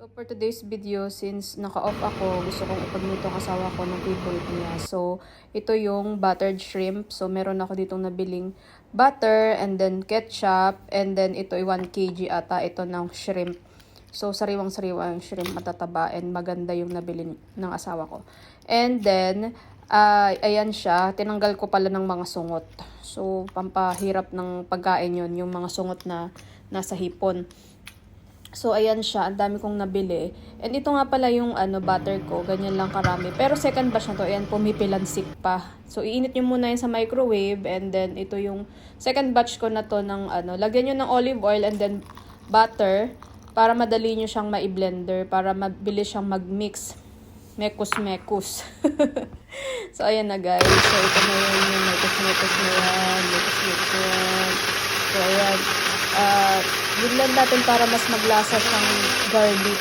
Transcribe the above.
So for today's video, since naka-off ako, gusto kong ipagluto ang asawa ko ng favorite niya. So ito yung buttered shrimp. So meron ako ditong nabiling butter and then ketchup and then ito ay 1 kg ata ito ng shrimp. So sariwang-sariwa yung shrimp, matataba and maganda yung nabili ng asawa ko. And then ayan siya, tinanggal ko pala ng mga sungot. So pampahirap ng pagkain yun, yung mga sungot na nasa hipon. So, ayan siya. Ang dami kong nabili. And ito nga pala yung butter ko. Ganyan lang karami. Pero second batch na to. Ayan, pumipilansik pa. So, iinit nyo muna yan sa microwave. And then, ito yung second batch ko na to ng lagyan nyo ng olive oil and then butter. Para madali nyo siyang ma-blender. Para mabilis siyang mag-mix. Mekus-mekus. So, ayan na guys. So, ito na yung mekus-mekus na yan. Mekus-mekus na yan. So, ayan. Biglan natin para mas maglasa siyang garlic.